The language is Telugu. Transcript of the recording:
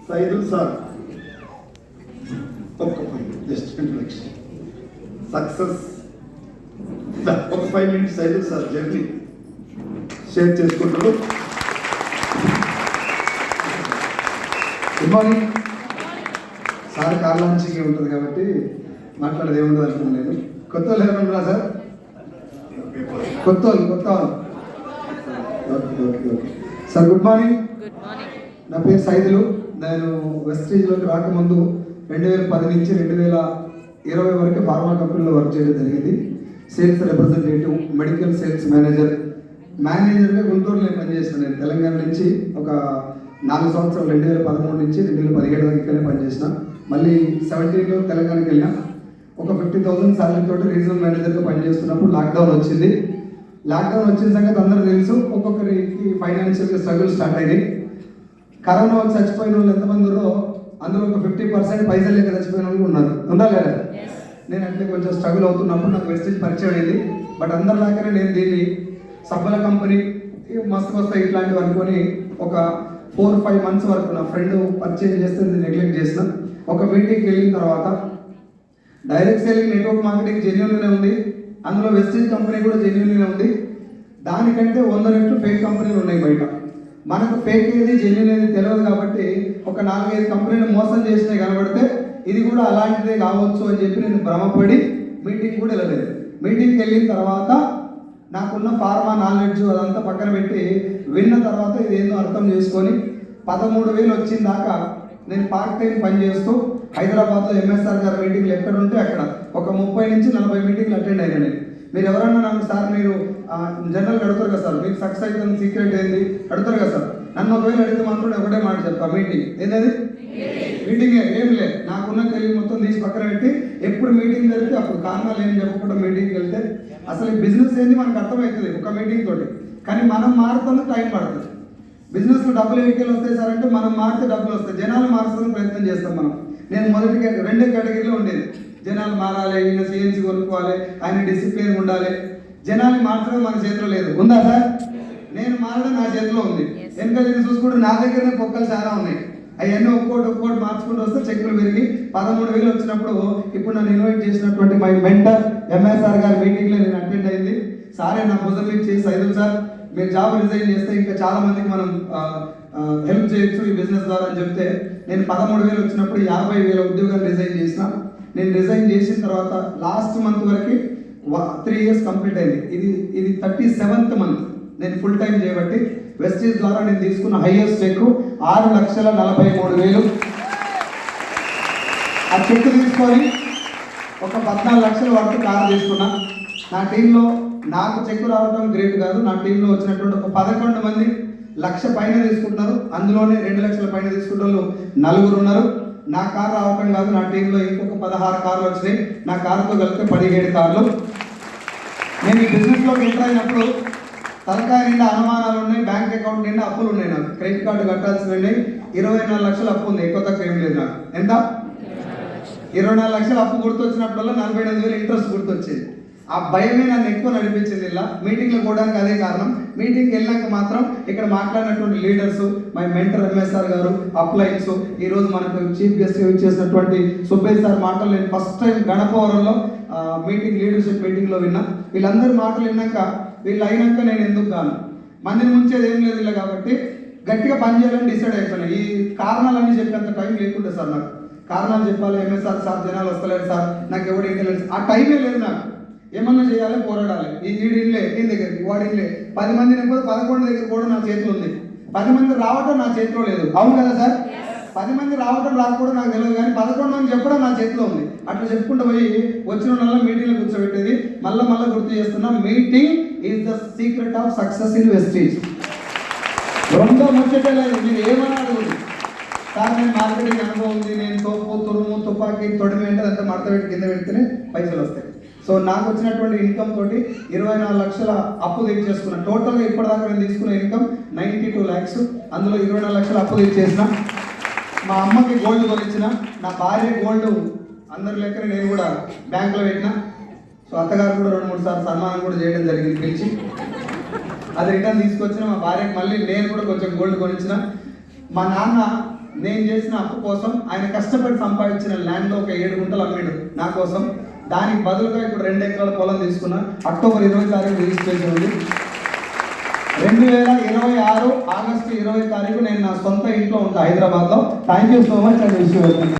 Saidul sir just introduction success ఒక 5 minutes Saidul sir journey share చేసుకుంటారు. Good morning sir car launching ఉంటుంది కాబట్టి మాట్లాడేది ఏముండదు అనుకున్నాను. నేను కొత్త వాళ్ళు ఏమన్నా సార్? కొత్త వాళ్ళు okay okay okay sir. Good morning. నా పేరు సైదులు. నేను వెస్టీజ్లోకి రాకముందు 2010 నుంచి 2020 వరకు ఫార్మా కంపెనీలో వర్క్ చేయడం జరిగింది. సేల్స్ రిప్రజెంటేటివ్, మెడికల్ సేల్స్ మేనేజర్గా గుంటూరులో నేను పనిచేస్తాను. నేను తెలంగాణ నుంచి ఒక 4 సంవత్సరాలు 2013 నుంచి 2017 వరకు ఇక్కడే పనిచేసిన. మళ్ళీ 17లో తెలంగాణకి వెళ్ళినా. ఒక 50,000 శాలరీ తోటి రీజనల్ మేనేజర్గా పనిచేస్తున్నప్పుడు లాక్డౌన్ వచ్చింది. లాక్డౌన్ వచ్చిన సంగతి అందరూ తెలుసు. ఒక్కొక్కరికి ఫైనాన్షియల్గా స్ట్రగుల్ స్టార్ట్ అయింది. కరోనా వచ్చి చచ్చిపోయిన వాళ్ళు ఎంతమంది ఉన్నారో అందులో ఒక 50% పైసలు లేక చచ్చిపోయిన వాళ్ళు ఉన్నారు. ఉండాలి కదా? నేను అంటే కొంచెం స్ట్రగుల్ అవుతున్నప్పుడు నాకు వెస్టేజ్ పరిచయం అయింది. బట్ అందరిలాగానే నేను దీన్ని సబ్బల కంపెనీ మస్తు వస్తాయి ఇట్లాంటివి అనుకొని ఒక 4-5 months వరకు నా ఫ్రెండ్ పర్చేజ్ చేస్తే నెగ్లెక్ట్ చేసిన. ఒక మీటింగ్కి వెళ్ళిన తర్వాత డైరెక్ట్ సేలింగ్ నెట్వర్క్ మార్కెటింగ్ జెన్యూన్గానే ఉంది, అందులో వెస్టేజ్ కంపెనీ కూడా జెన్యూన్గానే ఉంది. దానికంటే 100 రెట్లు ఫేక్ కంపెనీలు ఉన్నాయి బయట. మనకు ఫేక్ ఏది జెన్యూన్ ఏది తెలియదు కాబట్టి ఒక 4-5 కంపెనీలు మోసం చేసినవి కనబడితే ఇది కూడా అలాంటిదే కావచ్చు అని చెప్పి నేను భ్రమపడి మీటింగ్ కూడా వెళ్ళలేదు. మీటింగ్కి వెళ్ళిన తర్వాత నాకున్న ఫార్మా నాలెడ్జ్ అదంతా పక్కన పెట్టి విన్న తర్వాత ఇది ఏందో అర్థం చేసుకొని 13,000 వచ్చిన దాకా నేను పార్ట్ టైం పనిచేస్తూ హైదరాబాద్లో ఎంఎస్ఆర్ గారి మీటింగ్లు ఎక్కడ ఉంటే అక్కడ ఒక 30 నుంచి 40 మీటింగ్లు అటెండ్ అయ్యాను నేను. మీరు ఎవరన్నా నాకు సార్ మీరు జనరల్గా అడుగుతారు కదా సార్, మీకు సక్సెస్ అవుతుంది సీక్రెట్ ఏంది అడుగుతారు కదా సార్. నన్ను ఒకవేళ అడిగితే మాత్రం ఒకటే మాట చెప్తా, మీటింగ్ ఏంటది? మీటింగ్ ఏం లేదు. నాకున్న తెలివి మొత్తం తీసి పక్కన పెట్టి ఎప్పుడు మీటింగ్ జరిగితే అప్పుడు కారణాలు ఏం చెప్పకుండా మీటింగ్కి వెళ్తే అసలు ఈ బిజినెస్ ఏంది మనకు అర్థమవుతుంది ఒక మీటింగ్ తోటి. కానీ మనం మారుతుంది టైం పడుతుంది. బిజినెస్లో డబ్బులు ఎక్కేలు వస్తాయి సార్ అంటే మనం మారితే డబ్బులు వస్తాయి. జనాలు మార్చడానికి ప్రయత్నం చేస్తాం మనం. నేను మొదటి 2 కేటగిరీలో ఉండేది. జనాలు మారాలి, ఈయన సిఎన్సీ కొనుక్కోవాలి, ఆయన డిసిప్లిన్ ఉండాలి. జనాలు మార్చడం మన చేతిలో లేదు. ఉందా సార్? నేను మారడం నా చేతిలో ఉంది. ఎందుకంటే నేను చూసుకుంటే నా దగ్గరనే పొక్కలు చాలా ఉన్నాయి. అవన్నీ ఒక్కోటి మార్చుకుంటూ వస్తే చెక్కులు పెరిగి 13,000 వచ్చినప్పుడు ఇప్పుడు నన్ను ఇన్వైట్ చేసినటువంటి మై మెంటర్ ఎంఎస్ఆర్ గారి మీటింగ్లో నేను అటెండ్ అయింది. సారే నా భుజం ఇచ్చి సైదుల్ సార్ మీరు జాబ్ రిజైన్ చేస్తే ఇంకా చాలా మందికి మనం హెల్ప్ చేయొచ్చు ఈ బిజినెస్ ద్వారా అని చెప్తే నేను 13,000 వచ్చినప్పుడు 50,000 ఉద్యోగాలు రిజైన్ చేసిన. నేను రిజైన్ చేసిన తర్వాత లాస్ట్ మంత్ వరకు 3 years కంప్లీట్ అయింది. ఇది 37th month నేను ఫుల్ టైం చేయబట్టి వెస్టేజ్ ద్వారా నేను తీసుకున్న హైయెస్ట్ చెక్ 6,43,000. ఆ చెక్ తీసుకొని ఒక 14 లక్షల వరకు కారు తీసుకున్నా. నా టీంలో నాకు చెక్ రావడం గ్రేట్ కాదు, నా టీంలో వచ్చినటువంటి ఒక 11 మంది 1,00,000 పైన తీసుకుంటున్నారు. అందులోనే 2 లక్షల పైన తీసుకుంటే వాళ్ళు 4 ఉన్నారు. నా కారు రావటం కాదు, నా టీంలో ఇంకొక 16 కార్లు వచ్చినాయి. నా కారుతో కలిపితే 17 కార్లు. నేను ఈ బిజినెస్లోకి ఎంటర్ అయినప్పుడు తలకాయ నిండా అనుమానాలు ఉన్నాయి, బ్యాంక్ అకౌంట్ నిండా అప్పులు ఉన్నాయి. నాకు క్రెడిట్ కార్డు కట్టాల్సినవి ఉన్నాయి. 24 లక్షలు అప్పు ఉంది, ఎక్కువ తక్కువ ఏం లేదు నాకు. ఎంత? 24 లక్షలు అప్పు గుర్తొచ్చినప్పుడల్లా 48,000 ఇంట్రెస్ట్ గుర్తొచ్చేది. ఆ భయమే నన్ను ఎక్కువ నడిపించింది. ఇలా మీటింగ్లో పోవడానికి అదే కారణం. మీటింగ్కి వెళ్ళాక మాత్రం ఇక్కడ మాట్లాడినటువంటి లీడర్స్, మై మెంటర్ ఎంఎస్ఆర్ గారు, అప్లైన్స్, ఈరోజు మనకు చీఫ్ గెస్ట్ ఇచ్చేసినటువంటి సుబ్బయ్య సార్ మాటలు నేను ఫస్ట్ టైం గణపవరంలో లీడర్షిప్ మీటింగ్లో విన్నా. వీళ్ళందరి మాటలు విన్నాక వీళ్ళు అయినాక నేను ఎందుకు కాను, మందిని ముంచేది ఏం లేదు ఇలా కాబట్టి గట్టిగా పనిచేయాలని డిసైడ్ అయిపోయినా. ఈ కారణాలన్నీ చెప్పేంత టైం లేకుంటే సార్ నాకు కారణాలు చెప్పాలి. ఎంఎస్ఆర్ సార్ జనాలు వస్తలేరు సార్, నాకు ఎవరు ఇంటెలిజెన్స్ ఆ టైమే లేదు నాకు. ఏమన్నా చేయాలి, పోరాడాలి. ఈ ఈడిన్లే ఈయన దగ్గరికి వాడిన్లే 10 మంది నెంబర్ 11 దగ్గర కూడా నా చేతిలో ఉంది. 10 మంది రావటం నా చేతిలో లేదు. అవును కదా సార్? 10 మంది రావటం రాకపోవడం నాకు తెలియదు, కానీ 11 మంది చెప్పడం నా చేతిలో ఉంది. అట్లా చెప్పుకుంటూ పోయి వచ్చిన వాళ్ళ మీటింగ్లో కూర్చోబెట్టేది. మళ్ళీ గుర్తు చేస్తున్నా, meeting is the secret of success in wastage. రెండో ముచ్చటే లేదు. మీరు ఏమన్నా అడుగుతుంది సార్, నేను మార్కెటింగ్ అనుభవం ఉంది, నేను తోపు తురుము తుపాకీ తొడిమి అంటే అంతా మడత పెట్టి కింద పెడితేనే పైసలు వస్తాయి. సో నాకు వచ్చినటువంటి ఇన్కమ్ తోటి 24 లక్షల అప్పు తీర్చేసుకున్నాను. టోటల్గా ఇప్పటిదాకా నేను తీసుకున్న ఇన్కమ్ 92 lakhs. అందులో 24 లక్షల అప్పు తీర్చేసిన. మా అమ్మకి గోల్డ్ కొనిచ్చిన, నా భార్య గోల్డ్ అందరి లెక్కన నేను కూడా బ్యాంకులో పెట్టిన. సో అత్తగారు కూడా 2-3 సార్లు సన్మానం కూడా చేయడం జరిగింది పిలిచి. అది రిటర్న్ తీసుకొచ్చిన. మా భార్యకి మళ్ళీ నేను కూడా కొంచెం గోల్డ్ కొనిచ్చిన. మా నాన్న నేను చేసిన అప్పు కోసం ఆయన కష్టపడి సంపాదించిన ల్యాండ్లో ఒక 7 గుంటలు అమ్మాడు నా కోసం. దానికి బదులుగా ఇప్పుడు 2 ఎకరాల పొలం తీసుకున్నా. అక్టోబర్ 20 తారీఖు రిజిస్ట్రేషన్ ఉంది. 2026 ఆగస్టు 20 తారీఖు నేను నా సొంత ఇంట్లో ఉంటా హైదరాబాద్లో. Thank you so much and wish you welcome.